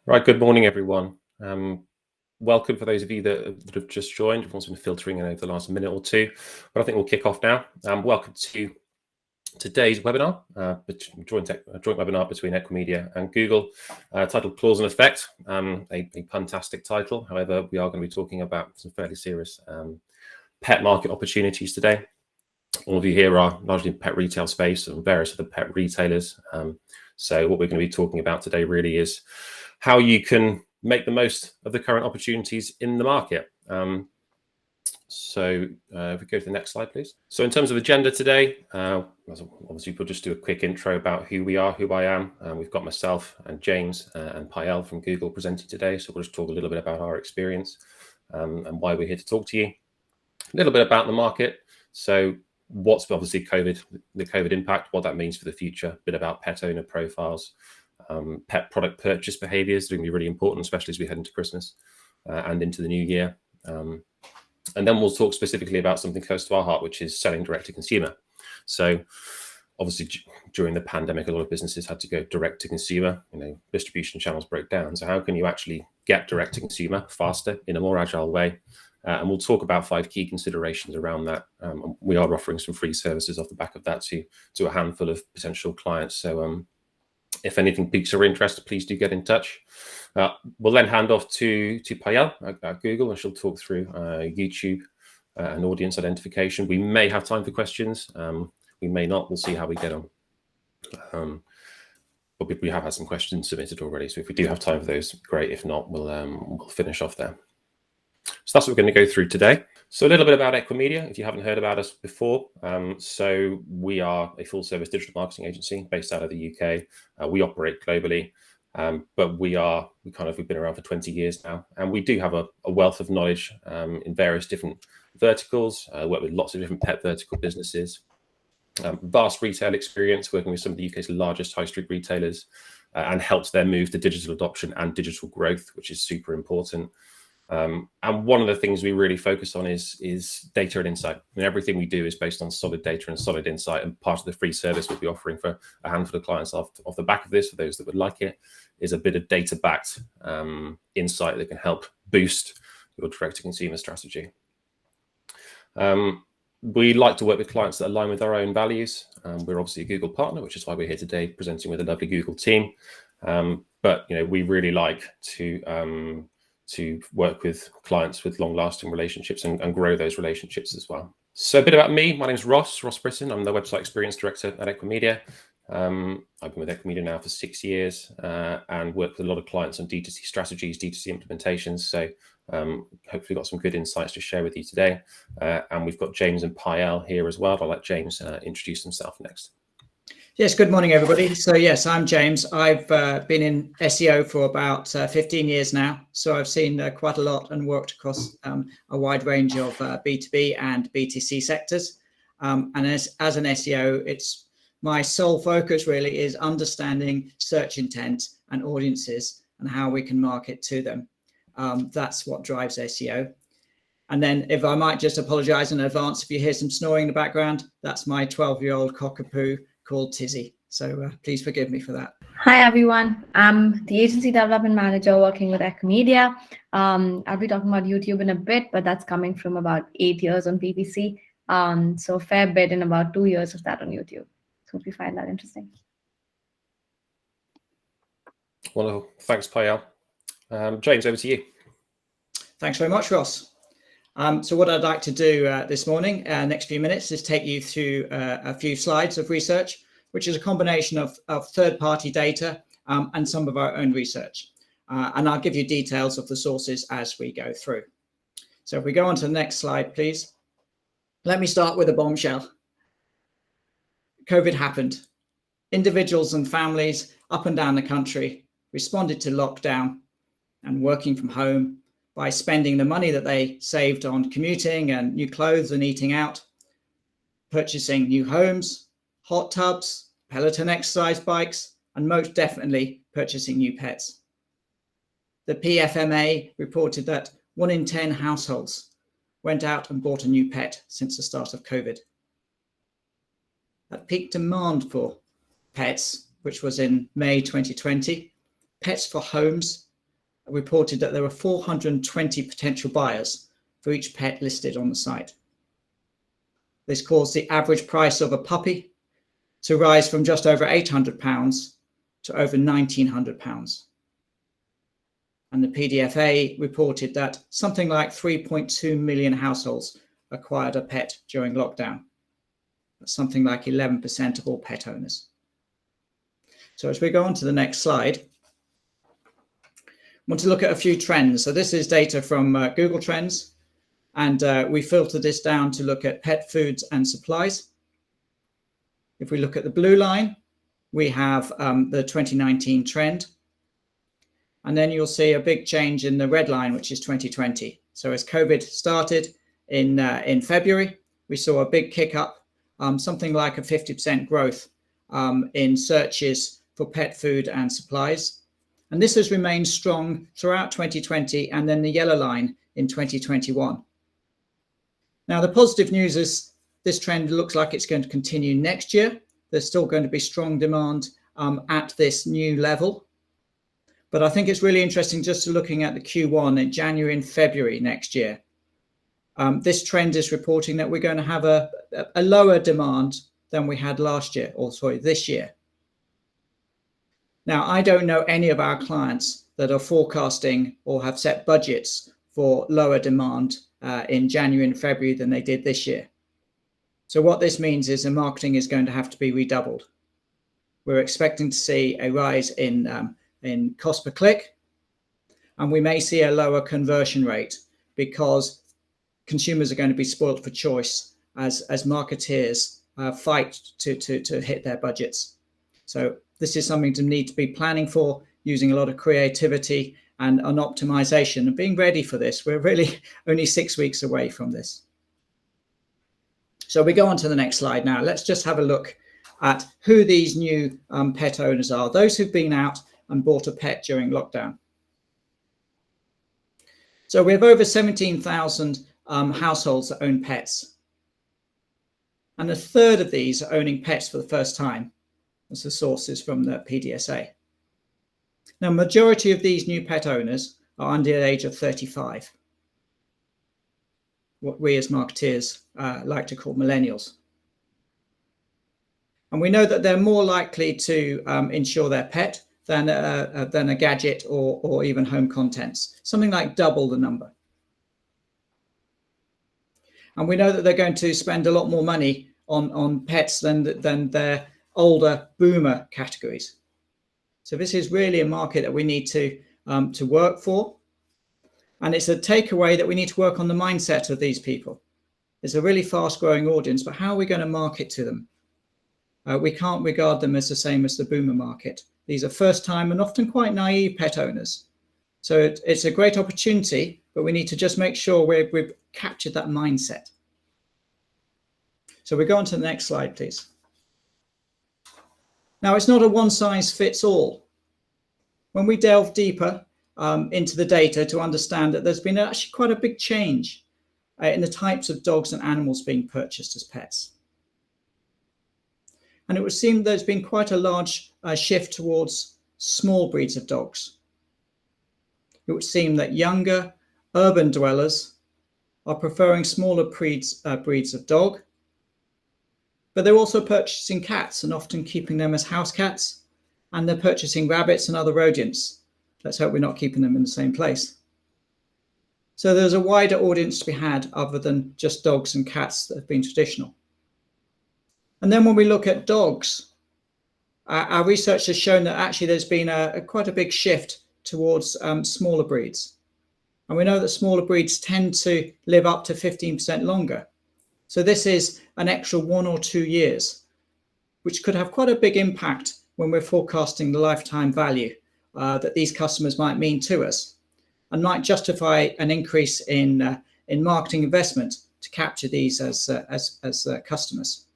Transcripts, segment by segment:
Right, good morning, everyone. Welcome for those of you that have just joined. Everyone's been filtering in over the last minute or two, but I think we'll kick off now. Welcome to today's webinar, joint webinar between Equimedia and Google, titled Clause and Effect, a puntastic title. However, we are going to be talking about some fairly serious pet market opportunities today. All of you here are largely in pet retail space and various other pet retailers. So what we're going to be talking about today really is how you can make the most of the current opportunities in the market. If we go to the next slide, please. So in terms of agenda today, obviously we'll just do a quick intro about who we are, who I am. We've got myself and James and Pael from Google presenting today. So we'll just talk a little bit about our experience and why we're here to talk to you. A little bit about the market. So what's obviously the COVID impact, what that means for the future, a bit about pet owner profiles, pet product purchase behaviors are going to be really important, especially as we head into Christmas and into the new year. And then we'll talk specifically about something close to our heart, which is selling direct to consumer. So obviously during the pandemic, a lot of businesses had to go direct to consumer, distribution channels broke down. So how can you actually get direct to consumer faster in a more agile way? And we'll talk about 5 key considerations around that. We are offering some free services off the back of that to a handful of potential clients. So if anything piques your interest, please do get in touch. We'll then hand off to Pael at Google, and she'll talk through YouTube and audience identification. We may have time for questions. We may not. We'll see how we get on. But we have had some questions submitted already. So if we do have time for those, great. If not, we'll finish off there. So that's what we're going to go through today. So a little bit about Equimedia, if you haven't heard about us before. So we are a full-service digital marketing agency based out of the UK. We operate globally, but we've been around for 20 years now, and we do have a wealth of knowledge in various different verticals. Work with lots of different pet vertical businesses. Vast retail experience working with some of the UK's largest high street retailers, and helps them move to digital adoption and digital growth, which is super important. And one of the things we really focus on is data and insight. Everything we do is based on solid data and solid insight. And part of the free service we'll be offering for a handful of clients off the back of this, for those that would like it, is a bit of data-backed insight that can help boost your direct-to-consumer strategy. We like to work with clients that align with our own values. We're obviously a Google partner, which is why we're here today presenting with a lovely Google team. But we really like to work with clients with long-lasting relationships and grow those relationships as well. So a bit about me. My name's Ross Britton. I'm the Website Experience Director at Equimedia. I've been with Equimedia now for 6 years and worked with a lot of clients on D2C strategies, D2C implementations. So hopefully got some good insights to share with you today. And we've got James and Pael here as well. I'll let James introduce himself next. Yes, good morning, everybody. So yes, I'm James. I've been in SEO for about 15 years now. So I've seen quite a lot and worked across a wide range of B2B and B2C sectors. And as an SEO, it's my sole focus really is understanding search intent and audiences and how we can market to them. That's what drives SEO. And then if I might just apologize in advance if you hear some snoring in the background, that's my 12-year-old cockapoo called Tizzy. So please forgive me for that. Hi, everyone. I'm the Agency Development Manager working with Equimedia. I'll be talking about YouTube in a bit, but that's coming from about 8 years on PPC. So a fair bit in about 2 years of that on YouTube. So hope you find that interesting. Wonderful. Thanks, Pael. James, over to you. Thanks very much, Ross. So what I'd like to do this morning, next few minutes, is take you through a few slides of research, which is a combination of third-party data and some of our own research. And I'll give you details of the sources as we go through. So if we go on to the next slide, please. Let me start with a bombshell. COVID happened. Individuals and families up and down the country responded to lockdown and working from home by spending the money that they saved on commuting and new clothes and eating out, purchasing new homes, hot tubs, Peloton exercise bikes, and most definitely purchasing new pets. The PFMA reported that 1 in 10 households went out and bought a new pet since the start of COVID. At peak demand for pets, which was in May 2020, pets for homes reported that there were 420 potential buyers for each pet listed on the site. This caused the average price of a puppy to rise from just over £800 to over £1,900. And the PDFA reported that something like 3.2 million households acquired a pet during lockdown. That's something like 11% of all pet owners. So as we go on to the next slide, I want to look at a few trends. So this is data from Google Trends, and we filtered this down to look at pet foods and supplies. If we look at the blue line, we have the 2019 trend. And then you'll see a big change in the red line, which is 2020. So as COVID started in February, we saw a big kick up, something like a 50% growth in searches for pet food and supplies. And this has remained strong throughout 2020, and then the yellow line in 2021. Now, the positive news is this trend looks like it's going to continue next year. There's still going to be strong demand at this new level. But I think it's really interesting just looking at the Q1 in January and February next year. This trend is reporting that we're going to have a lower demand than we had last year, or sorry, this year. Now, I don't know any of our clients that are forecasting or have set budgets for lower demand in January and February than they did this year. So what this means is the marketing is going to have to be redoubled. We're expecting to see a rise in cost per click, and we may see a lower conversion rate because consumers are going to be spoiled for choice as marketeers fight to hit their budgets. So this is something to need to be planning for, using a lot of creativity and an optimization and being ready for this. We're really only 6 weeks away from this. So we go on to the next slide now. Let's just have a look at who these new pet owners are, those who've been out and bought a pet during lockdown. So we have over 17,000 households that own pets. And a third of these are owning pets for the first time, as the source is from the PDSA. Now, majority of these new pet owners are under the age of 35, what we as marketeers like to call millennials. And we know that they're more likely to insure their pet than a gadget or even home contents, something like double the number. And we know that they're going to spend a lot more money on pets than their older boomer categories. So this is really a market that we need to work for. And it's a takeaway that we need to work on the mindset of these people. It's a really fast growing audience, but how are we going to market to them? We can't regard them as the same as the boomer market. These are first time and often quite naive pet owners. So it's a great opportunity, but we need to just make sure we've captured that mindset. So we go on to the next slide, please. Now, it's not a one size fits all. When we delve deeper into the data to understand that there's been actually quite a big change in the types of dogs and animals being purchased as pets. And it would seem there's been quite a large shift towards small breeds of dogs. It would seem that younger urban dwellers are preferring smaller breeds of dog, but they're also purchasing cats and often keeping them as house cats, and they're purchasing rabbits and other rodents. Let's hope we're not keeping them in the same place. So there's a wider audience to be had other than just dogs and cats that have been traditional. And then when we look at dogs, our research has shown that actually there's been quite a big shift towards smaller breeds. And we know that smaller breeds tend to live up to 15% longer. So this is an extra 1 or 2 years, which could have quite a big impact when we're forecasting the lifetime value that these customers might mean to us, and might justify an increase in marketing investment to capture these as customers.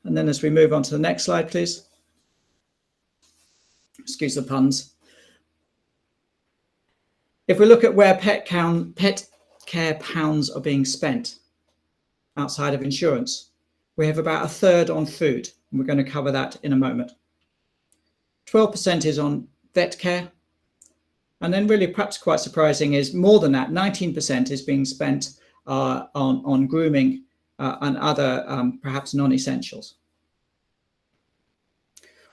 And then as we move on to the next slide, please. Excuse the puns. If we look at where pet care pounds are being spent outside of insurance, we have about a third on food, and we're going to cover that in a moment. 12% is on vet care, And then really perhaps quite surprising is more than that, 19% is being spent on grooming and other perhaps non-essentials.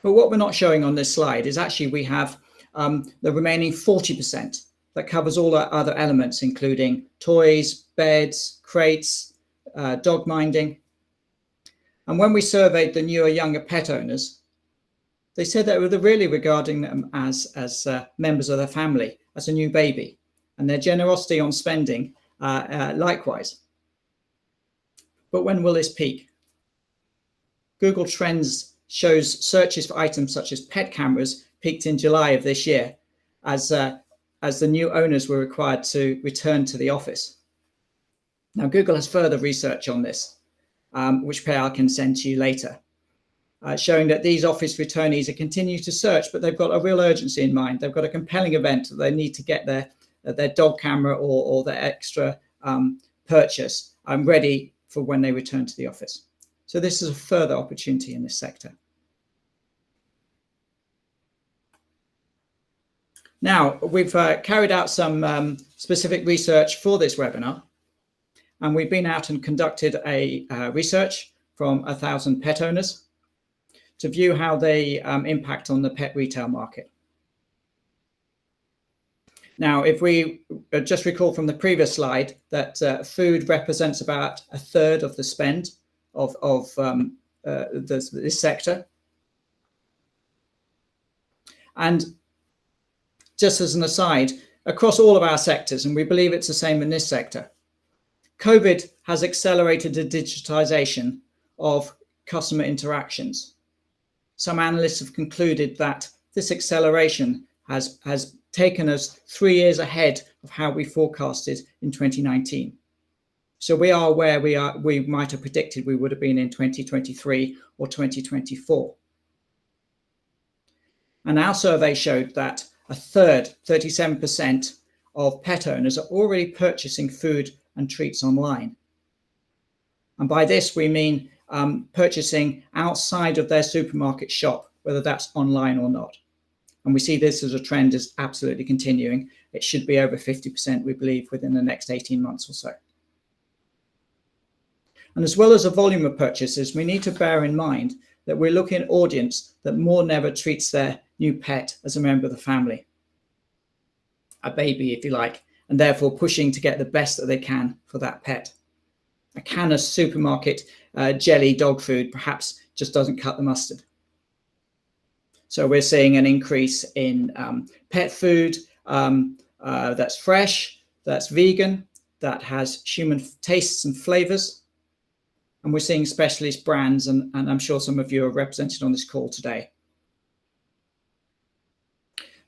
But what we're not showing on this slide is actually we have the remaining 40% that covers all our other elements, including toys, beds, crates, dog minding. And when we surveyed the newer, younger pet owners, they said that they're really regarding them as members of their family, as a new baby, and their generosity on spending likewise. But when will this peak? Google Trends shows searches for items such as pet cameras peaked in July of this year as the new owners were required to return to the office. Now, Google has further research on this, which Payal can send to you later, showing that these office returnees are continuing to search, but they've got a real urgency in mind. They've got a compelling event that they need to get their dog camera or their extra purchase ready for when they return to the office. So this is a further opportunity in this sector. Now, we've carried out some specific research for this webinar, and we've been out and conducted a research from 1,000 pet owners to view how they impact on the pet retail market. Now, if we just recall from the previous slide that food represents about a third of the spend of this sector. And just as an aside, across all of our sectors, and we believe it's the same in this sector, COVID has accelerated the digitization of customer interactions. Some analysts have concluded that this acceleration has taken us 3 years ahead of how we forecasted in 2019. So we are where we might have predicted we would have been in 2023 or 2024. And our survey showed that a third, 37% of pet owners are already purchasing food and treats online. And by this, we mean purchasing outside of their supermarket shop, whether that's online or not. And we see this as a trend is absolutely continuing. It should be over 50%, we believe, within the next 18 months or so. And as well as the volume of purchases, we need to bear in mind that we're looking at an audience that more never treats their new pet as a member of the family, a baby, if you like, and therefore pushing to get the best that they can for that pet. A can of supermarket jelly dog food perhaps just doesn't cut the mustard. So we're seeing an increase in pet food that's fresh, that's vegan, that has human tastes and flavors. And we're seeing specialist brands, and I'm sure some of you are represented on this call today.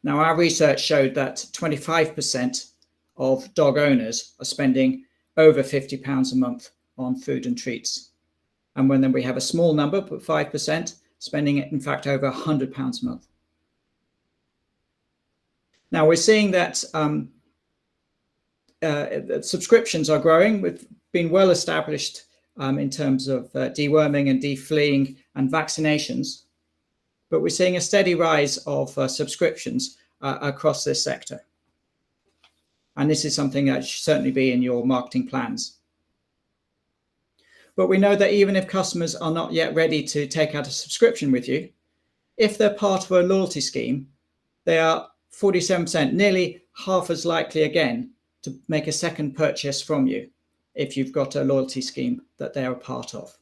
Now, our research showed that 25% of dog owners are spending over £50 a month on food and treats. And then we have a small number, but 5%, spending it, in fact, over £100 a month. Now, we're seeing that subscriptions are growing. We've been well established in terms of deworming and defleeing and vaccinations. But we're seeing a steady rise of subscriptions across this sector. And this is something that should certainly be in your marketing plans. But we know that even if customers are not yet ready to take out a subscription with you, if they're part of a loyalty scheme, they are 47%, nearly half as likely again to make a second purchase from you if you've got a loyalty scheme that they're a part of.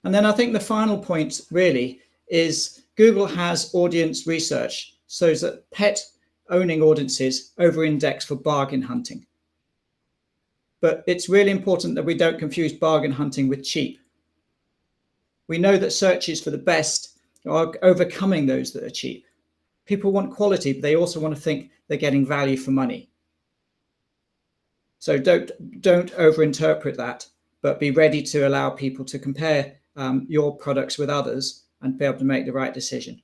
And then I think the final point really is Google has audience research shows that pet owning audiences over-index for bargain hunting. But it's really important that we don't confuse bargain hunting with cheap. We know that searches for the best are overcoming those that are cheap. People want quality, but they also want to think they're getting value for money. So don't overinterpret that, but be ready to allow people to compare your products with others and be able to make the right decision.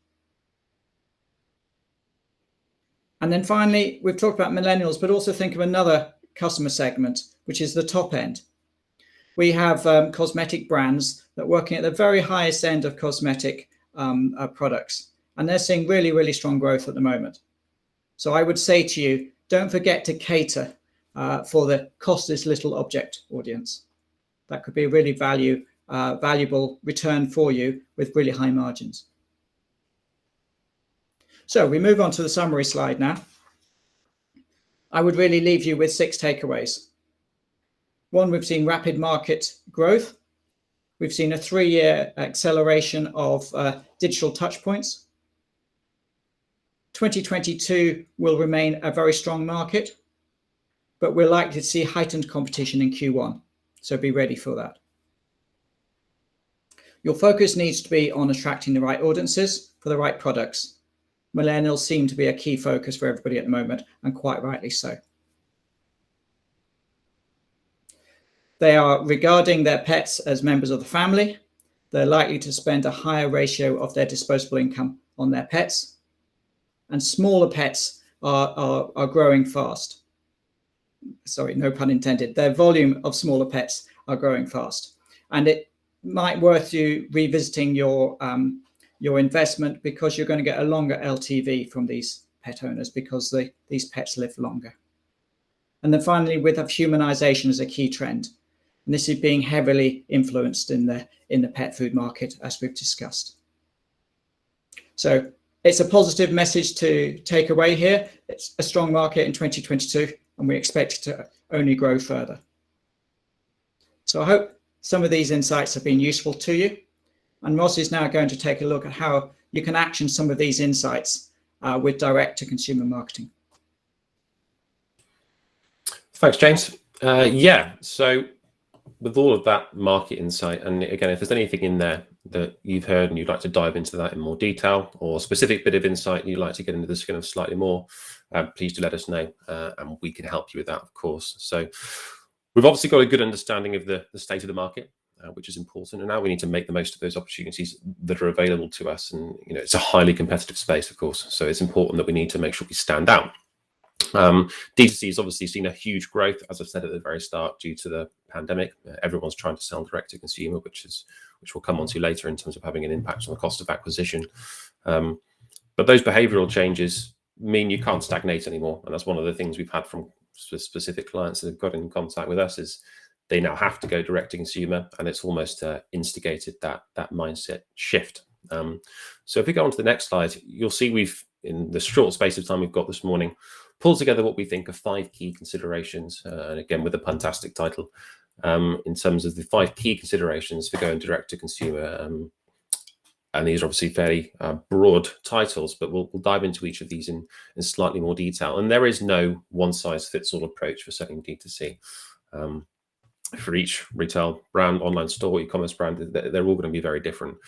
And then finally, we've talked about millennials, but also think of another customer segment, which is the top end. We have cosmetic brands that are working at the very highest end of cosmetic products. and they're seeing really, really strong growth at the moment. So I would say to you, don't forget to cater for the cost this little object audience. That could be a really valuable return for you with really high margins. So we move on to the summary slide now. I would really leave you with 6 takeaways. 1, we've seen rapid market growth. We've seen a 3-year acceleration of digital touchpoints. 2022 will remain a very strong market, but we're likely to see heightened competition in Q1. So be ready for that. Your focus needs to be on attracting the right audiences for the right products. Millennials seem to be a key focus for everybody at the moment, and quite rightly so. They are regarding their pets as members of the family. They're likely to spend a higher ratio of their disposable income on their pets. And smaller pets are growing fast. Sorry, no pun intended. Their volume of smaller pets are growing fast. And it might worth you revisiting your investment, because you're going to get a longer LTV from these pet owners because these pets live longer. And then finally, we have humanization as a key trend. And this is being heavily influenced in the pet food market, as we've discussed. So it's a positive message to take away here. It's a strong market in 2022, and we expect it to only grow further. So I hope some of these insights have been useful to you. And Ross is now going to take a look at how you can action some of these insights with direct-to-consumer marketing. Thanks, James. Yeah, so with all of that market insight, and again, if there's anything in there that you've heard and you'd like to dive into that in more detail, or a specific bit of insight you'd like to get into this kind of slightly more, please do let us know, and we can help you with that, of course. So we've obviously got a good understanding of the state of the market, which is important, and now we need to make the most of those opportunities that are available to us. And it's a highly competitive space, of course, so it's important that we need to make sure we stand out. D2C has obviously seen a huge growth, as I said at the very start, due to the pandemic. Everyone's trying to sell direct to consumer, which we'll come on to later in terms of having an impact on the cost of acquisition. But those behavioral changes mean you can't stagnate anymore, and that's one of the things we've had from specific clients that have got in contact with us, is they now have to go direct to consumer, and it's almost instigated that mindset shift. So if we go on to the next slide, you'll see we've, in the short space of time we've got this morning, pulled together what we think are 5 key considerations, and again with a fantastic title, in terms of the 5 key considerations for going direct to consumer. And these are obviously fairly broad titles, but we'll dive into each of these in slightly more detail. And there is no one-size-fits-all approach for selling D2C. For each retail brand, online store, e-commerce brand, they're all going to be very different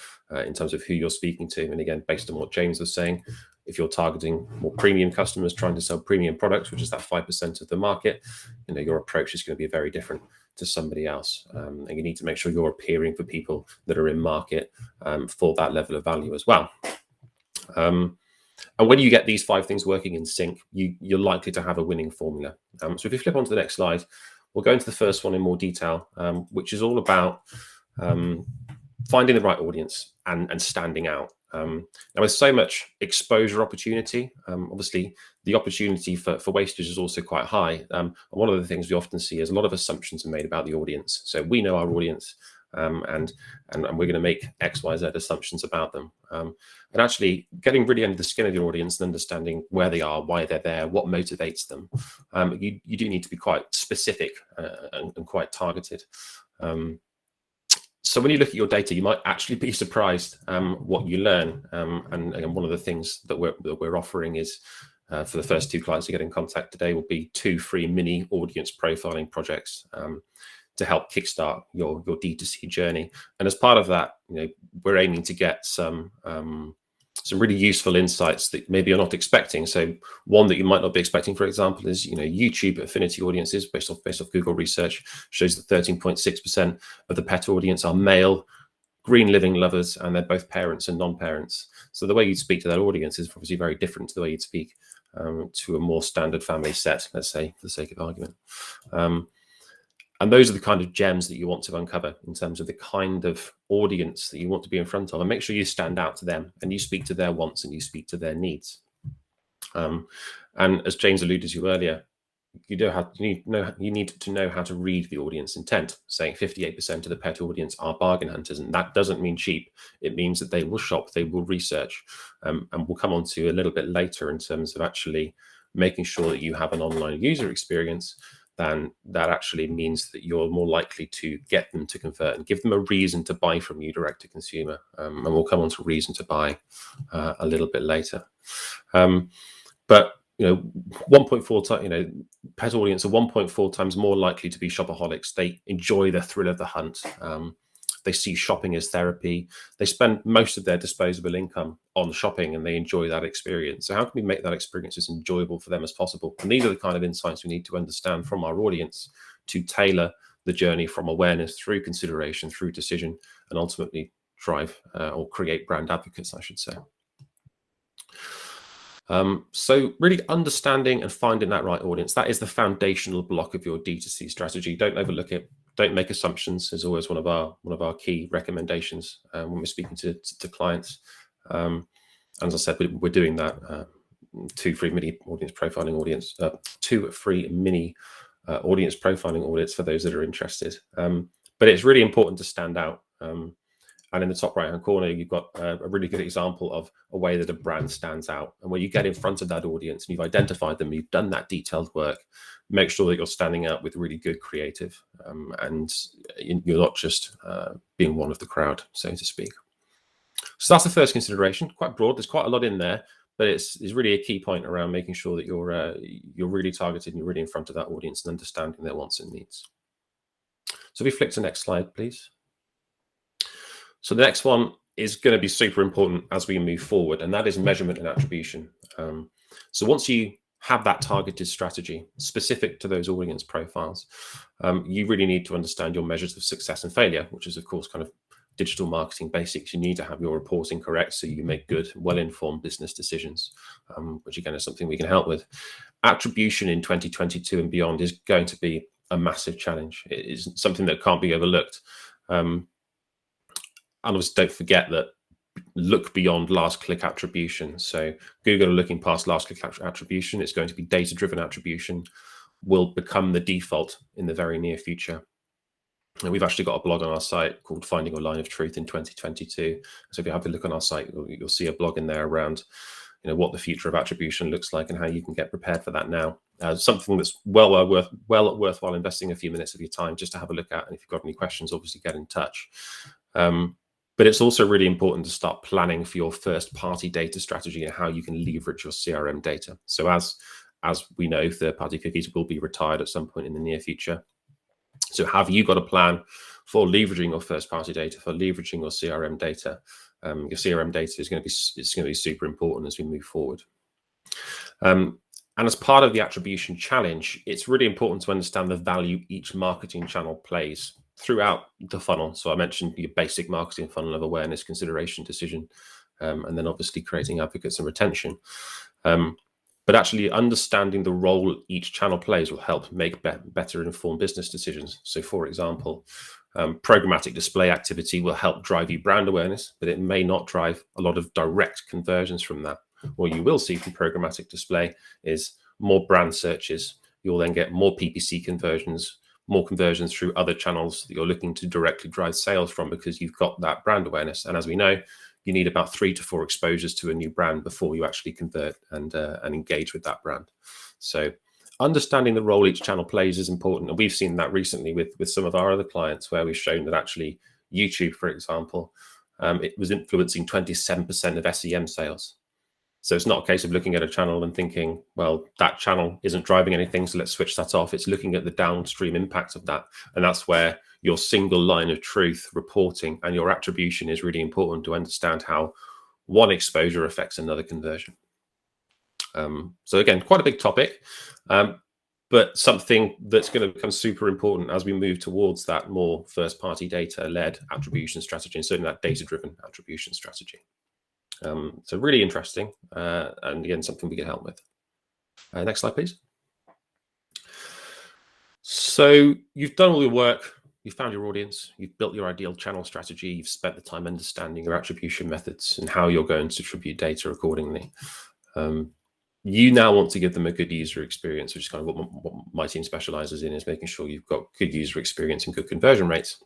in terms of who you're speaking to. And again, based on what James was saying, if you're targeting more premium customers trying to sell premium products, which is that 5% of the market, your approach is going to be very different to somebody else. And you need to make sure you're appearing for people that are in market for that level of value as well. And when you get these 5 things working in sync, you're likely to have a winning formula. So if you flip on to the next slide, we'll go into the first one in more detail, which is all about finding the right audience and standing out. Now, with so much exposure opportunity, obviously the opportunity for wastage is also quite high. And one of the things we often see is a lot of assumptions are made about the audience. So we know our audience, and we're going to make X, Y, Z assumptions about them. And actually getting really under the skin of your audience and understanding where they are, why they're there, what motivates them. You do need to be quite specific and quite targeted. So when you look at your data, you might actually be surprised what you learn. And again, one of the things that we're offering is, for the first 2 clients to get in contact today, will be 2 free mini audience profiling projects to help kickstart your D2C journey. And as part of that, we're aiming to get some really useful insights that maybe you're not expecting. So one that you might not be expecting, for example, is YouTube affinity audiences based off Google research shows that 13.6% of the pet audience are male, green living lovers, and they're both parents and non-parents. So the way you'd speak to that audience is obviously very different to the way you'd speak to a more standard family set, let's say, for the sake of argument. And those are the kind of gems that you want to uncover in terms of the kind of audience that you want to be in front of, and make sure you stand out to them and you speak to their wants and you speak to their needs. And as James alluded to earlier, you need to know how to read the audience intent. Saying 58% of the pet audience are bargain hunters, and that doesn't mean cheap. It means that they will shop, they will research, and we'll come on to a little bit later in terms of actually making sure that you have an online user experience. Then that actually means that you're more likely to get them to convert and give them a reason to buy from you direct to consumer. And we'll come on to reason to buy a little bit later. But 1.4 times, pet audience are 1.4 times more likely to be shopaholics. They enjoy the thrill of the hunt. They see shopping as therapy. They spend most of their disposable income on shopping, and they enjoy that experience. So how can we make that experience as enjoyable for them as possible? And these are the kind of insights we need to understand from our audience to tailor the journey from awareness through consideration, through decision, and ultimately drive or create brand advocates, I should say. So really understanding and finding that right audience, that is the foundational block of your D2C strategy. Don't overlook it. Don't make assumptions is always one of our key recommendations when we're speaking to clients. As I said, we're doing that. 2 free mini audience profiling audits for those that are interested. But it's really important to stand out. And in the top right-hand corner, you've got a really good example of a way that a brand stands out. And when you get in front of that audience and you've identified them, you've done that detailed work, make sure that you're standing out with really good creative and you're not just being one of the crowd, so to speak. So that's the first consideration. Quite broad. There's quite a lot in there, but it's really a key point around making sure that you're really targeted and you're really in front of that audience and understanding their wants and needs. So if we flick to the next slide, please. So the next one is going to be super important as we move forward, and that is measurement and attribution. So once you have that targeted strategy specific to those audience profiles, you really need to understand your measures of success and failure, which is, of course, kind of digital marketing basics. You need to have your reporting correct so you make good, well-informed business decisions, which again is something we can help with. Attribution in 2022 and beyond is going to be a massive challenge. It is something that can't be overlooked. And obviously, don't forget that look beyond last click attribution. So Google are looking past last click attribution. It's going to be data-driven attribution will become the default in the very near future. And we've actually got a blog on our site called Finding Your Line of Truth in 2022. So if you have a look on our site, you'll see a blog in there around what the future of attribution looks like and how you can get prepared for that now. Something that's well worthwhile investing a few minutes of your time just to have a look at. And if you've got any questions, obviously get in touch. But it's also really important to start planning for your first-party data strategy and how you can leverage your CRM data. So as we know, third-party cookies will be retired at some point in the near future. So have you got a plan for leveraging your first-party data, for leveraging your CRM data? Your CRM data is going to be super important as we move forward. And as part of the attribution challenge, it's really important to understand the value each marketing channel plays throughout the funnel. So I mentioned your basic marketing funnel of awareness, consideration, decision, and then obviously creating advocates and retention. But actually understanding the role each channel plays will help make better informed business decisions. So for example, programmatic display activity will help drive you brand awareness, but it may not drive a lot of direct conversions from that. What you will see from programmatic display is more brand searches. You'll then get more PPC conversions, more conversions through other channels that you're looking to directly drive sales from because you've got that brand awareness. And as we know, you need about 3 to 4 exposures to a new brand before you actually convert and engage with that brand. So understanding the role each channel plays is important. And we've seen that recently with some of our other clients where we've shown that actually YouTube, for example, it was influencing 27% of SEM sales. So it's not a case of looking at a channel and thinking, well, that channel isn't driving anything, so let's switch that off. It's looking at the downstream impact of that. And that's where your single line of truth reporting and your attribution is really important to understand how one exposure affects another conversion. So again, quite a big topic, but something that's going to become super important as we move towards that more first-party data-led attribution strategy and certainly that data-driven attribution strategy. So really interesting, and again, something we can help with. Next slide, please. So you've done all your work, you've found your audience, you've built your ideal channel strategy, you've spent the time understanding your attribution methods and how you're going to attribute data accordingly. You now want to give them a good user experience, which is kind of what my team specializes in, is making sure you've got good user experience and good conversion rates.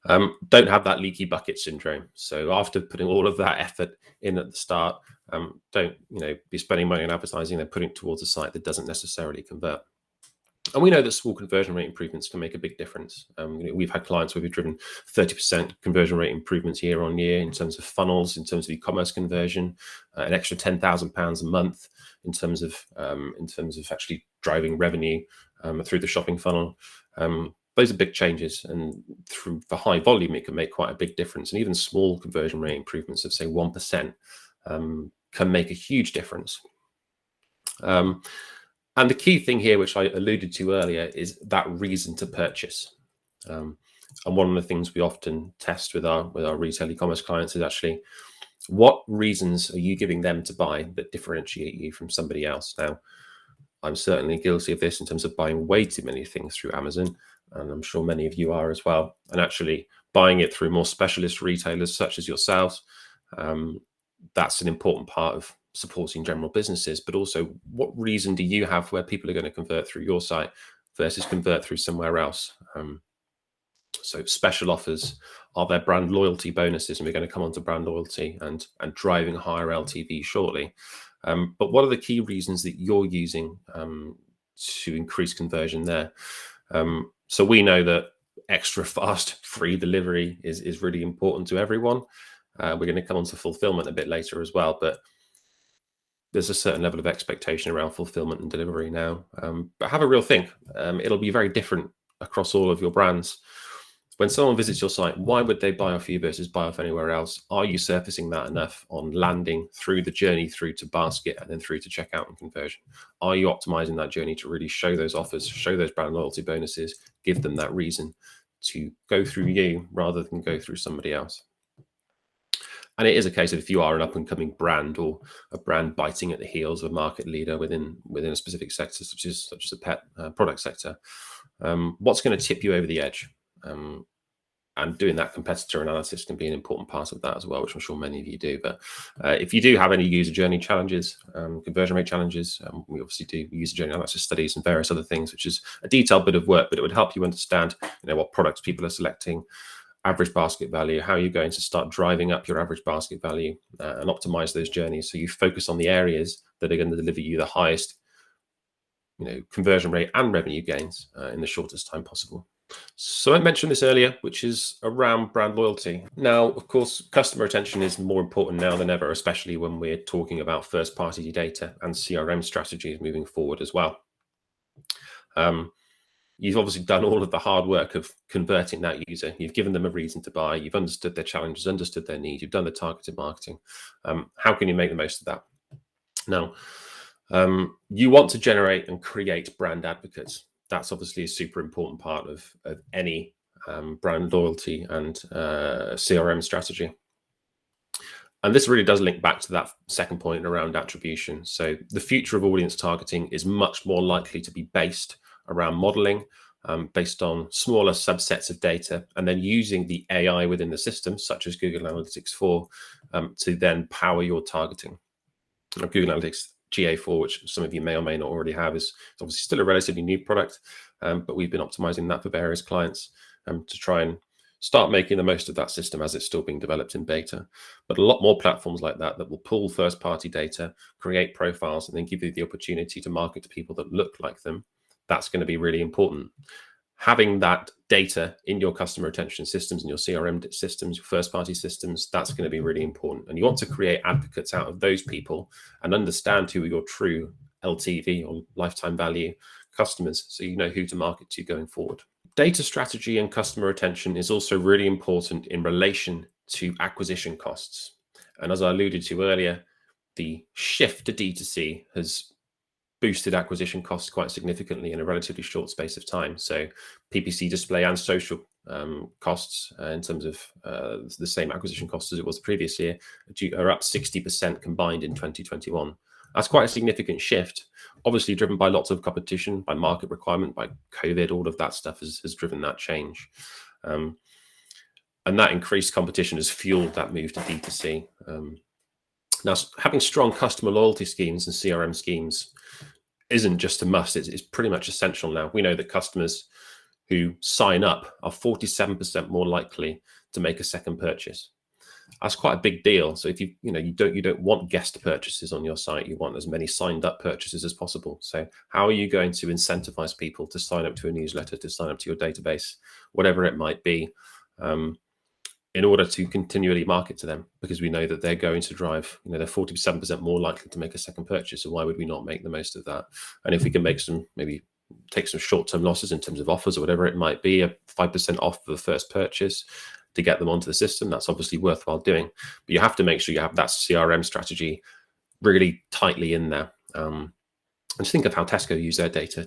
Don't have that leaky bucket syndrome. So after putting all of that effort in at the start, don't be spending money on advertising and putting it towards a site that doesn't necessarily convert. And we know that small conversion rate improvements can make a big difference. We've had clients where we've driven 30% conversion rate improvements year on year in terms of funnels, in terms of e-commerce conversion, an extra £10,000 a month in terms of actually driving revenue through the shopping funnel. Those are big changes, and for high volume, it can make quite a big difference. And even small conversion rate improvements of say 1% can make a huge difference. And the key thing here, which I alluded to earlier, is that reason to purchase. And one of the things we often test with our retail e-commerce clients is actually, what reasons are you giving them to buy that differentiate you from somebody else? Now, I'm certainly guilty of this in terms of buying way too many things through Amazon, and I'm sure many of you are as well. And actually buying it through more specialist retailers such as yourselves, that's an important part of supporting general businesses. But also, what reason do you have where people are going to convert through your site versus convert through somewhere else? So special offers, are there brand loyalty bonuses? And we're going to come on to brand loyalty and driving higher LTV shortly. But what are the key reasons that you're using to increase conversion there? So we know that extra fast free delivery is really important to everyone. We're going to come on to fulfillment a bit later as well, but there's a certain level of expectation around fulfillment and delivery now. But have a real think. It'll be very different across all of your brands. When someone visits your site, why would they buy off you versus buy off anywhere else? Are you surfacing that enough on landing, through the journey through to basket, and then through to checkout and conversion? Are you optimizing that journey to really show those offers, show those brand loyalty bonuses, give them that reason to go through you rather than go through somebody else? And it is a case of, if you are an up-and-coming brand or a brand biting at the heels of a market leader within a specific sector, such as the pet product sector, what's going to tip you over the edge? And doing that competitor analysis can be an important part of that as well, which I'm sure many of you do. But if you do have any user journey challenges, conversion rate challenges, we obviously do user journey analysis studies and various other things, which is a detailed bit of work, but it would help you understand what products people are selecting, average basket value, how you're going to start driving up your average basket value and optimize those journeys. So you focus on the areas that are going to deliver you the highest conversion rate and revenue gains in the shortest time possible. So I mentioned this earlier, which is around brand loyalty. Now, of course, customer retention is more important now than ever, especially when we're talking about first-party data and CRM strategies moving forward as well. You've obviously done all of the hard work of converting that user. You've given them a reason to buy. You've understood their challenges, understood their needs. You've done the targeted marketing. How can you make the most of that? Now, you want to generate and create brand advocates. That's obviously a super important part of any brand loyalty and CRM strategy. And this really does link back to that second point around attribution. So the future of audience targeting is much more likely to be based around modeling, based on smaller subsets of data, and then using the AI within the system, such as Google Analytics 4, to then power your targeting. Google Analytics GA4, which some of you may or may not already have, is obviously still a relatively new product, but we've been optimizing that for various clients to try and start making the most of that system as it's still being developed in beta. But a lot more platforms like that will pull first-party data, create profiles, and then give you the opportunity to market to people that look like them. That's going to be really important. Having that data in your customer retention systems and your CRM systems, your first-party systems, that's going to be really important. And you want to create advocates out of those people and understand who are your true LTV or lifetime value customers, so you know who to market to going forward. Data strategy and customer retention is also really important in relation to acquisition costs. And as I alluded to earlier, the shift to D2C has boosted acquisition costs quite significantly in a relatively short space of time. So PPC display and social costs in terms of the same acquisition costs as it was the previous year are up 60% combined in 2021. That's quite a significant shift, obviously driven by lots of competition, by market requirement, by COVID. All of that stuff has driven that change. And that increased competition has fueled that move to D2C. Now, having strong customer loyalty schemes and CRM schemes isn't just a must, it's pretty much essential now. We know that customers who sign up are 47% more likely to make a second purchase. That's quite a big deal. So if you don't want guest purchases on your site, you want as many signed up purchases as possible. So how are you going to incentivize people to sign up to a newsletter, to sign up to your database, whatever it might be, in order to continually market to them? Because we know that they're going to drive, they're 47% more likely to make a second purchase. So why would we not make the most of that? And if we can maybe take some short-term losses in terms of offers or whatever it might be, a 5% off for the first purchase to get them onto the system, that's obviously worthwhile doing. But you have to make sure you have that CRM strategy really tightly in there. And just think of how Tesco use their data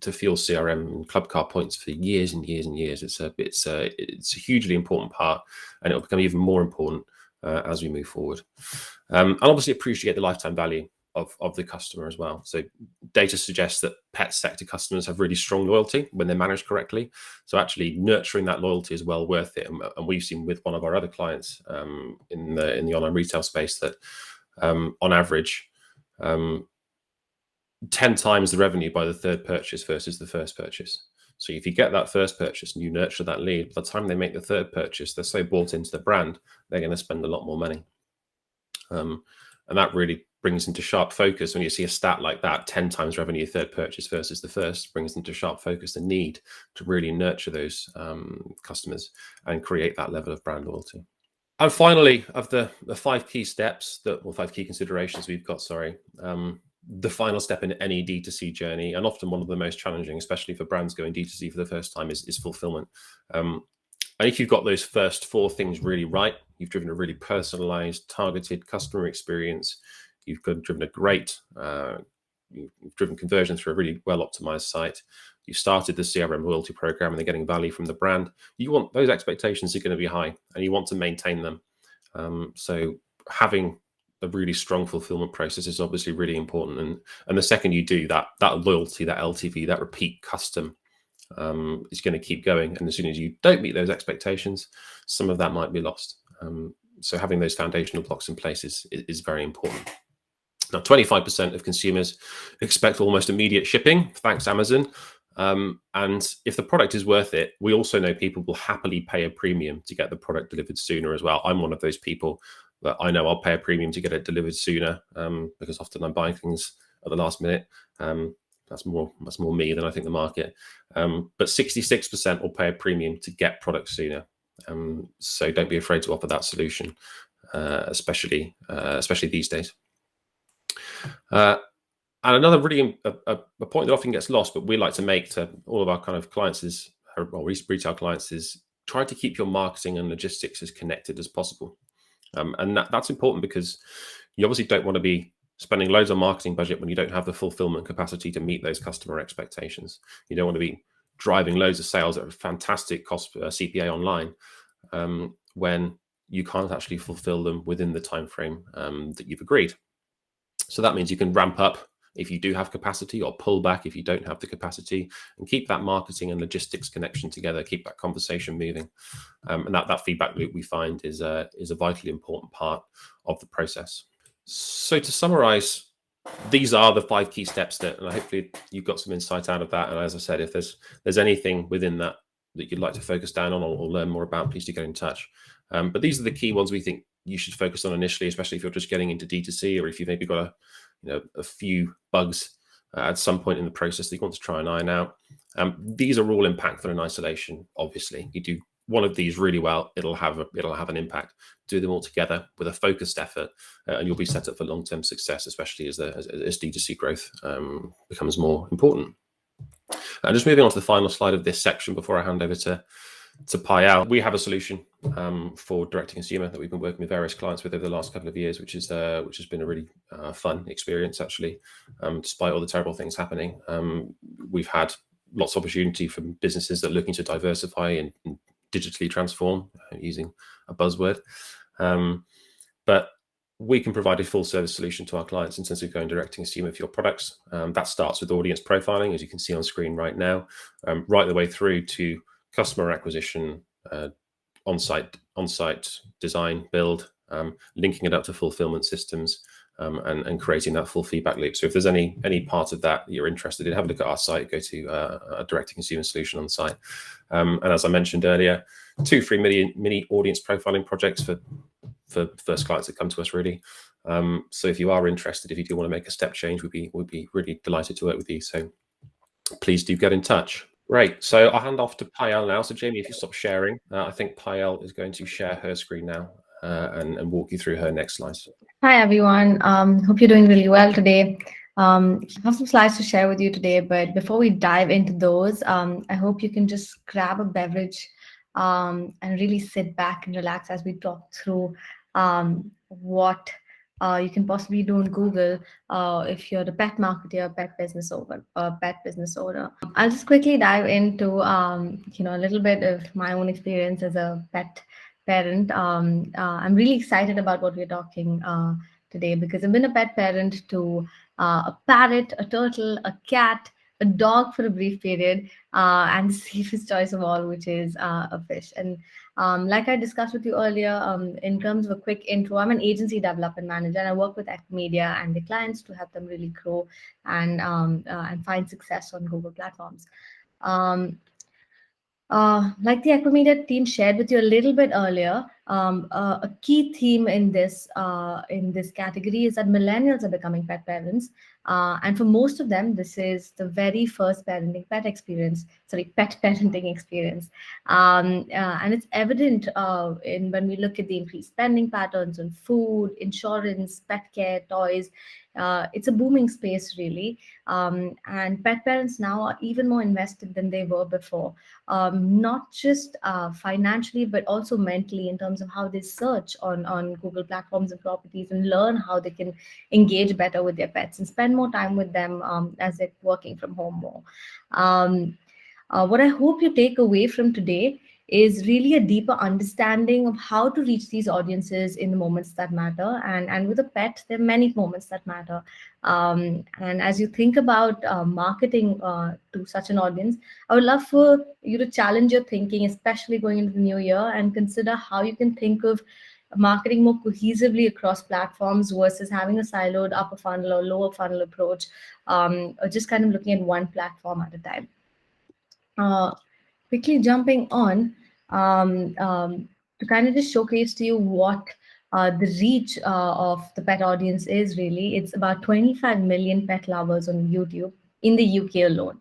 to fuel CRM and club card points for years and years and years. It's a hugely important part, and it'll become even more important as we move forward. And obviously appreciate the lifetime value of the customer as well. So data suggests that pet sector customers have really strong loyalty when they're managed correctly. So actually nurturing that loyalty is well worth it. And we've seen with one of our other clients in the online retail space that on average, 10 times the revenue by the third purchase versus the first purchase. So if you get that first purchase and you nurture that lead, by the time they make the third purchase, they're so bought into the brand, they're going to spend a lot more money. And that really brings into sharp focus when you see a stat like that, 10 times revenue third purchase versus the first, brings into sharp focus the need to really nurture those customers and create that level of brand loyalty. And finally, of the 5 key steps, or 5 key considerations we've got, the final step in any D2C journey, and often one of the most challenging, especially for brands going D2C for the first time, is fulfillment. And if you've got those first 4 things really right, you've driven a really personalized, targeted customer experience, you've driven a great, you've driven conversion through a really well-optimized site, you've started the CRM loyalty program and they're getting value from the brand, those expectations are going to be high and you want to maintain them. So having a really strong fulfillment process is obviously really important. And the second you do that loyalty, that LTV, that repeat custom, is going to keep going. And as soon as you don't meet those expectations, some of that might be lost. So having those foundational blocks in place is very important. Now, 25% of consumers expect almost immediate shipping, thanks Amazon. And if the product is worth it, we also know people will happily pay a premium to get the product delivered sooner as well. I'm one of those people that I know I'll pay a premium to get it delivered sooner, because often I'm buying things at the last minute. That's more me than I think the market. But 66% will pay a premium to get products sooner. So don't be afraid to offer that solution, especially these days. And another really a point that often gets lost, but we like to make to all of our kind of clients retail clients is try to keep your marketing and logistics as connected as possible. And that's important because you obviously don't want to be spending loads on marketing budget when you don't have the fulfillment capacity to meet those customer expectations. You don't want to be driving loads of sales at a fantastic cost CPA online when you can't actually fulfill them within the time frame that you've agreed. So that means you can ramp up if you do have capacity, or pull back if you don't have the capacity, and keep that marketing and logistics connection together, keep that conversation moving. And that feedback loop we find is a vitally important part of the process. So to summarize, these are the 5 key steps and hopefully you've got some insight out of that. And as I said, if there's anything within that you'd like to focus down on or learn more about, please do get in touch. But these are the key ones we think you should focus on initially, especially if you're just getting into D2C, or if you've maybe got a few bugs at some point in the process that you want to try and iron out. These are all impactful in isolation. Obviously, you do one of these really well, it'll have an impact. Do them all together with a focused effort, and you'll be set up for long-term success, especially as D2C growth becomes more important. And just moving on to the final slide of this section before I hand over to Payal, we have a solution for direct to consumer that we've been working with various clients with over the last couple of years, which has been a really fun experience actually. Despite all the terrible things happening, we've had lots of opportunity from businesses that are looking to diversify and digitally transform, using a buzzword. But we can provide a full service solution to our clients in terms of going direct to consumer for your products. That starts with audience profiling, as you can see on screen right now, right the way through to customer acquisition, on-site design, build, linking it up to fulfillment systems, and creating that full feedback loop. So if there's any part of that you're interested in, have a look at our site, go to a direct-to-consumer solution on the site. And as I mentioned earlier, 2 free mini audience profiling projects for first clients that come to us, really. So if you are interested, if you do want to make a step change, we'd be really delighted to work with you. So please do get in touch. Right, so I'll hand off to Payal now. So Jamie, if you stop sharing, I think Payal is going to share her screen now and walk you through her next slides. Hi, everyone. Hope you're doing really well today. I have some slides to share with you today, but before we dive into those, I hope you can just grab a beverage and really sit back and relax as we talk through what you can possibly do on Google if you're the pet marketer, pet business owner, or pet business owner. I'll just quickly dive into a little bit of my own experience as a pet parent. I'm really excited about what we're talking today because I've been a pet parent to a parrot, a turtle, a cat, a dog for a brief period, and the safest choice of all, which is a fish. And like I discussed with you earlier, in terms of a quick intro, I'm an agency development manager, and I work with Equimedia and the clients to help them really grow and find success on Google platforms. Like the Equimedia team shared with you a little bit earlier, a key theme in this category is that millennials are becoming pet parents, and for most of them, this is the very first pet parenting experience, and it's evident when we look at the increased spending patterns on food, insurance, pet care, toys. It's a booming space, really, and pet parents now are even more invested than they were before, not just financially, but also mentally in terms of how they search on Google platforms and properties and learn how they can engage better with their pets and spend more time with them as they're working from home more. What I hope you take away from today is really a deeper understanding of how to reach these audiences in the moments that matter. And with a pet, there are many moments that matter. And as you think about marketing to such an audience, I would love for you to challenge your thinking, especially going into the new year, and consider how you can think of marketing more cohesively across platforms versus having a siloed upper funnel or lower funnel approach, or just kind of looking at one platform at a time. Quickly jumping on to kind of just showcase to you what the reach of the pet audience is really. It's about 25 million pet lovers on YouTube in the UK alone.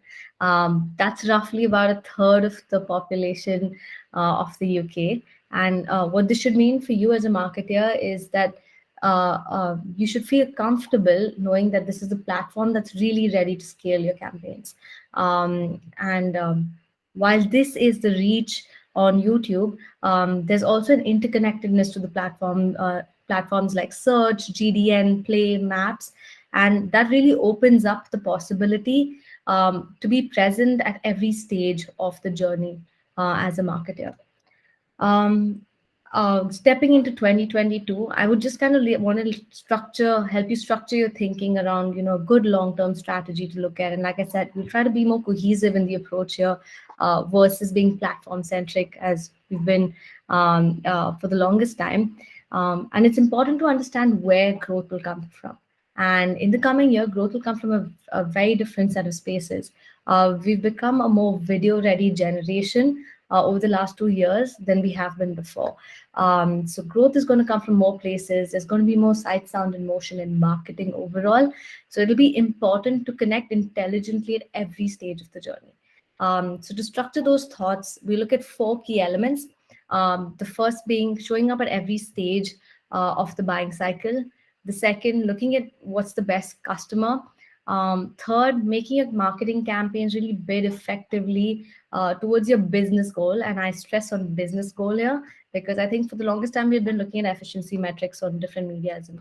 That's roughly about a third of the population of the UK. And what this should mean for you as a marketer is that you should feel comfortable knowing that this is a platform that's really ready to scale your campaigns. While this is the reach on YouTube, there's also an interconnectedness to the platform, platforms like search, GDN, Play, Maps, and that really opens up the possibility to be present at every stage of the journey as a marketer. Stepping into 2022, I would just kind of want to help you structure your thinking around, a good long-term strategy to look at. And like I said, we'll try to be more cohesive in the approach here versus being platform-centric as we've been for the longest time. And it's important to understand where growth will come from. And in the coming year, growth will come from a very different set of spaces. We've become a more video-ready generation over the last 2 years than we have been before. So growth is going to come from more places. There's going to be more sight, sound, and motion in marketing overall. So it'll be important to connect intelligently at every stage of the journey. So to structure those thoughts, we look at 4 key elements. The first being showing up at every stage of the buying cycle. The second, looking at what's the best customer. Third, making your marketing campaigns really bid effectively towards your business goal. And I stress on business goal here because I think for the longest time we've been looking at efficiency metrics on different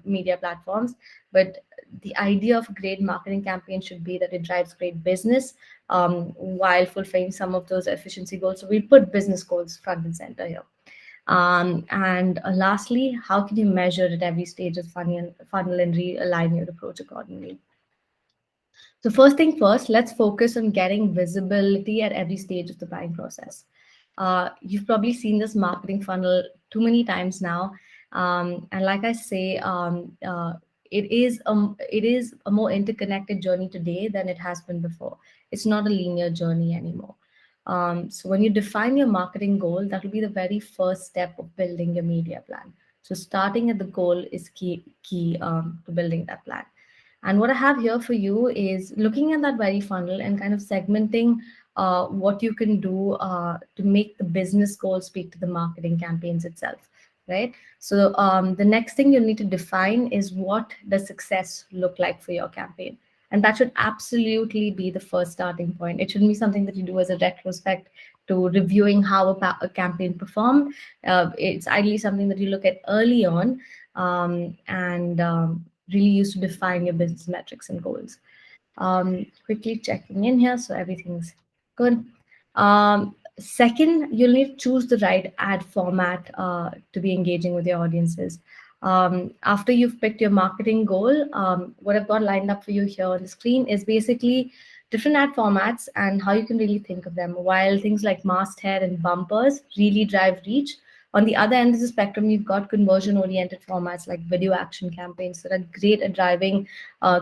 media platforms. But the idea of a great marketing campaign should be that it drives great business while fulfilling some of those efficiency goals. So we put business goals front and center here. And lastly, how can you measure at every stage of funnel and realign your approach accordingly? So first thing first, let's focus on getting visibility at every stage of the buying process. You've probably seen this marketing funnel too many times now, and like I say, it is a more interconnected journey today than it has been before. It's not a linear journey anymore. So when you define your marketing goal, that will be the very first step of building your media plan. So starting at the goal is key to building that plan. And what I have here for you is looking at that very funnel and kind of segmenting what you can do to make the business goal speak to the marketing campaigns itself, right? So the next thing you'll need to define is what does success look like for your campaign. And that should absolutely be the first starting point. It shouldn't be something that you do as a retrospect to reviewing how a campaign performed. It's ideally something that you look at early on and really use to define your business metrics and goals. Quickly checking in here, so everything's good. Second, you'll need to choose the right ad format to be engaging with your audiences. After you've picked your marketing goal, what I've got lined up for you here on the screen is basically different ad formats and how you can really think of them. While things like masthead and bumpers really drive reach, on the other end of the spectrum, you've got conversion-oriented formats like video action campaigns that are great at driving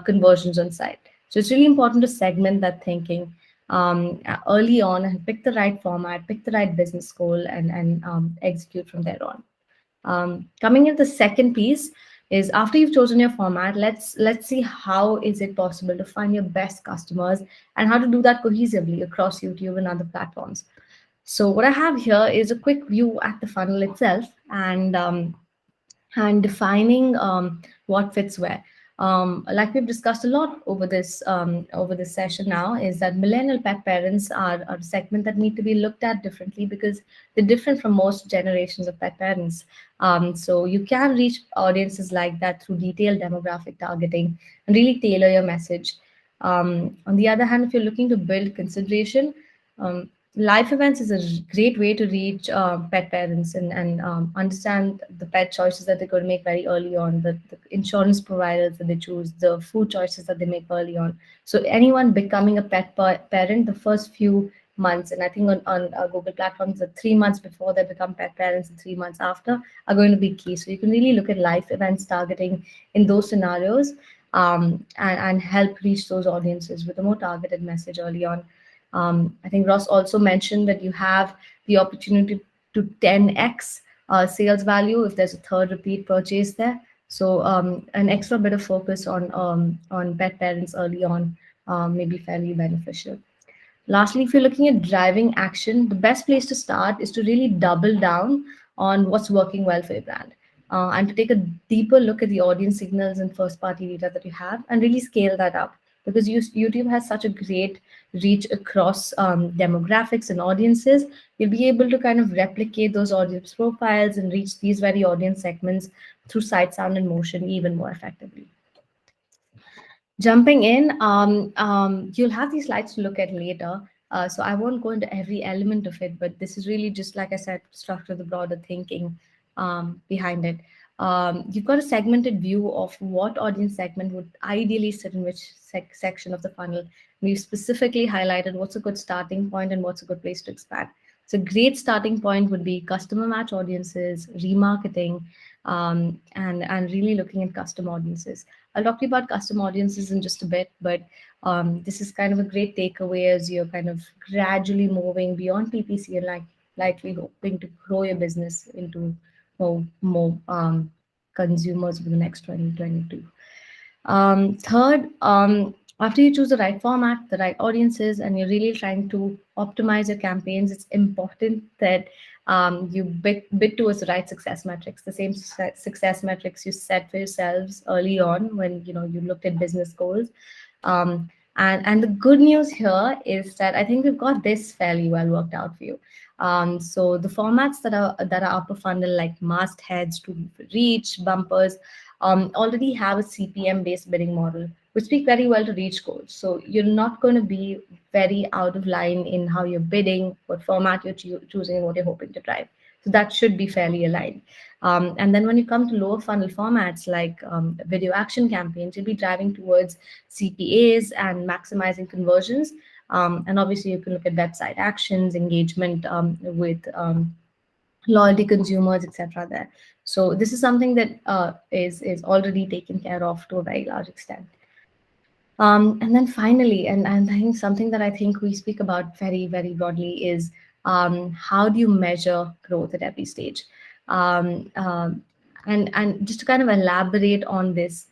conversions on site. So it's really important to segment that thinking early on and pick the right format, pick the right business goal, and execute from there on. Coming in the second piece is after you've chosen your format, let's see how is it possible to find your best customers and how to do that cohesively across YouTube and other platforms. So what I have here is a quick view at the funnel itself and defining what fits where. Like we've discussed a lot over this session now, is that millennial pet parents are a segment that need to be looked at differently because they're different from most generations of pet parents. So you can reach audiences like that through detailed demographic targeting and really tailor your message. On the other hand, if you're looking to build consideration, live events is a great way to reach pet parents and understand the pet choices that they're going to make very early on, the insurance providers that they choose, the food choices that they make early on. So anyone becoming a pet parent, the first few months, and I think on Google platforms, the 3 months before they become pet parents and 3 months after are going to be key. So you can really look at live events targeting in those scenarios and help reach those audiences with a more targeted message early on. I think Ross also mentioned that you have the opportunity to 10x sales value if there's a third repeat purchase there. So an extra bit of focus on pet parents early on may be fairly beneficial. Lastly, if you're looking at driving action, the best place to start is to really double down on what's working well for your brand. And to take a deeper look at the audience signals and first-party data that you have and really scale that up. Because YouTube has such a great reach across demographics and audiences, you'll be able to kind of replicate those audience profiles and reach these very audience segments through sight, sound, and motion even more effectively. Jumping in, you'll have these slides to look at later. So I won't go into every element of it, but this is really just, like I said, structure the broader thinking behind it. You've got a segmented view of what audience segment would ideally sit in which section of the funnel. We've specifically highlighted what's a good starting point and what's a good place to expand. So great starting point would be customer match audiences, remarketing, and really looking at custom audiences. I'll talk to you about custom audiences in just a bit, but this is kind of a great takeaway as you're kind of gradually moving beyond PPC and likely hoping to grow your business into more consumers over the next 2022. Third, after you choose the right format, the right audiences, and you're really trying to optimize your campaigns, it's important that you bid towards the right success metrics, the same success metrics you set for yourselves early on when you looked at business goals. And the good news here is that I think we've got this fairly well worked out for you. So the formats that are upper funnel, like mastheads to reach, bumpers, already have a CPM-based bidding model, which speak very well to reach goals. So you're not going to be very out of line in how you're bidding, what format you're choosing, and what you're hoping to drive. So that should be fairly aligned. And then when you come to lower funnel formats like video action campaigns, you'll be driving towards CPAs and maximizing conversions. And obviously, you can look at website actions, engagement with loyalty consumers, etc. there. So this is something that is already taken care of to a very large extent. And then finally, and I think something that I think we speak about very, very broadly is how do you measure growth at every stage? And just to kind of elaborate on this,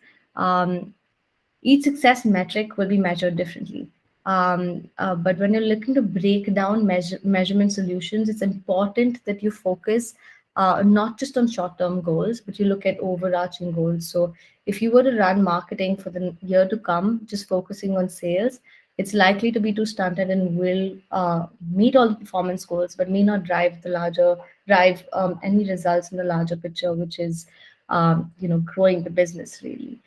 each success metric will be measured differently. But when you're looking to break down measurement solutions, it's important that you focus not just on short-term goals, but you look at overarching goals. So if you were to run marketing for the year to come, just focusing on sales, it's likely to be too stunted and will meet all the performance goals, but may not drive any results in the larger picture, which is growing the business really.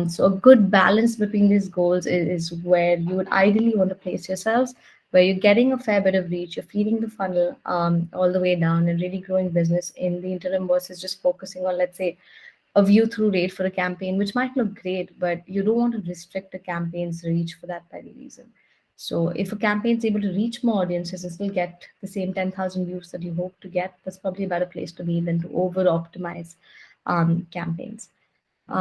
So a good balance between these goals is where you would ideally want to place yourselves, where you're getting a fair bit of reach, you're feeding the funnel all the way down and really growing business in the interim versus just focusing on, let's say, a view through rate for a campaign, which might look great, but you don't want to restrict a campaign's reach for that very reason. So if a campaign is able to reach more audiences and still get the same 10,000 views that you hope to get, that's probably a better place to be than to over-optimize campaigns. If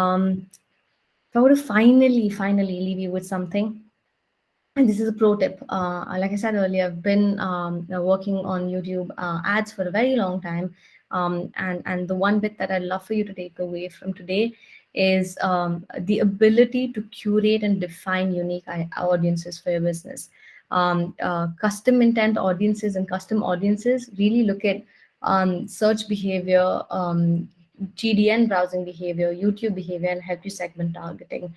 I were to finally leave you with something, and this is a pro tip. Like I said earlier, I've been working on YouTube ads for a very long time. And the one bit that I'd love for you to take away from today is the ability to curate and define unique audiences for your business. Custom intent audiences and custom audiences really look at search behavior, GDN browsing behavior, YouTube behavior, and help you segment targeting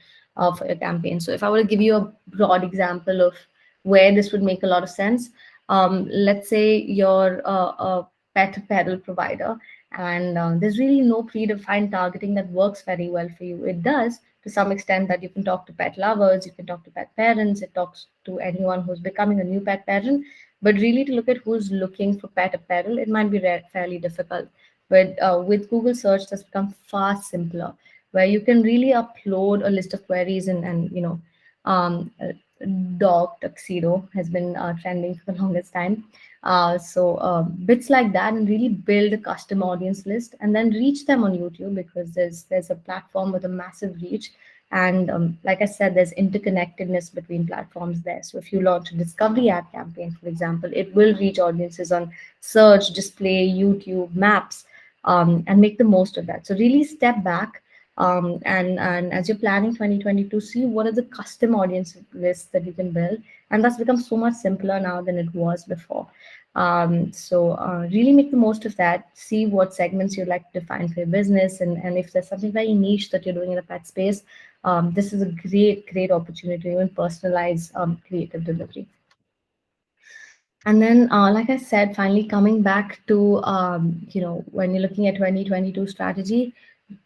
for your campaign. So if I were to give you a broad example of where this would make a lot of sense, let's say you're a pet apparel provider, and there's really no predefined targeting that works very well for you. It does to some extent that you can talk to pet lovers, you can talk to pet parents, it talks to anyone who's becoming a new pet parent, but really to look at who's looking for pet apparel, it might be fairly difficult. But with Google search, that's become far simpler, where you can really upload a list of queries and dog tuxedo has been trending for the longest time. So bits like that, and really build a custom audience list and then reach them on YouTube, because there's a platform with a massive reach. And like I said, there's interconnectedness between platforms there. So if you launch a discovery ad campaign, for example, it will reach audiences on search, display, YouTube, maps, and make the most of that. So really step back and as you're planning 2022, see what are the custom audience lists that you can build. And that's become so much simpler now than it was before. So really make the most of that. See what segments you'd like to define for your business. And if there's something very niche that you're doing in the pet space, this is a great opportunity to even personalize creative delivery. And then, like I said, finally coming back to, when you're looking at 2022 strategy,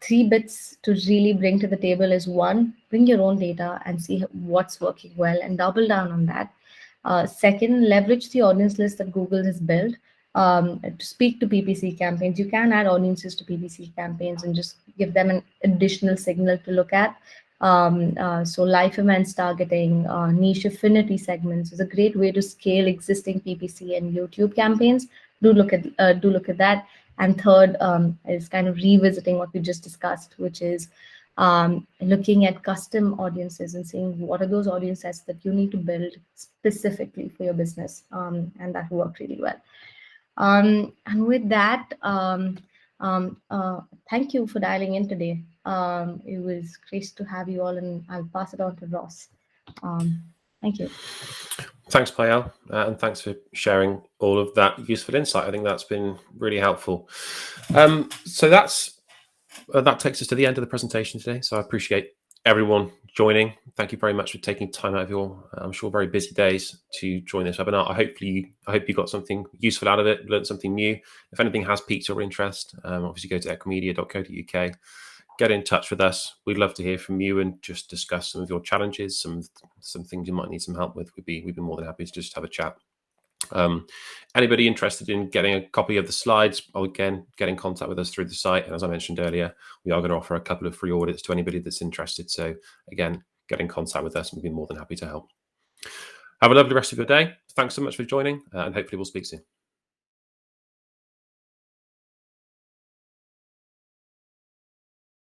3 bits to really bring to the table is: 1, bring your own data and see what's working well and double down on that. 2nd, leverage the audience list that Google has built to speak to PPC campaigns. You can add audiences to PPC campaigns and just give them an additional signal to look at. So live events targeting, niche affinity segments is a great way to scale existing PPC and YouTube campaigns. Do look at that. And 3rd is kind of revisiting what we just discussed, which is looking at custom audiences and seeing what are those audiences that you need to build specifically for your business, and that worked really well. And with that, thank you for dialing in today. It was great to have you all, and I'll pass it on to Ross. Thank you. Thanks, Payal, and thanks for sharing all of that useful insight. I think that's been really helpful. So that takes us to the end of the presentation today. So I appreciate everyone joining. Thank you very much for taking time out of your, I'm sure, very busy days to join this webinar. I hope you got something useful out of it, learned something new. If anything has piqued your interest, obviously go to equimedia.co.uk. Get in touch with us. We'd love to hear from you and just discuss some of your challenges, some things you might need some help with. We'd be more than happy to just have a chat. Anybody interested in getting a copy of the slides, again, get in contact with us through the site. And as I mentioned earlier, we are going to offer a couple of free audits to anybody that's interested. So again, get in contact with us and we'll be more than happy to help. Have a lovely rest of your day. Thanks so much for joining, and hopefully we'll speak soon.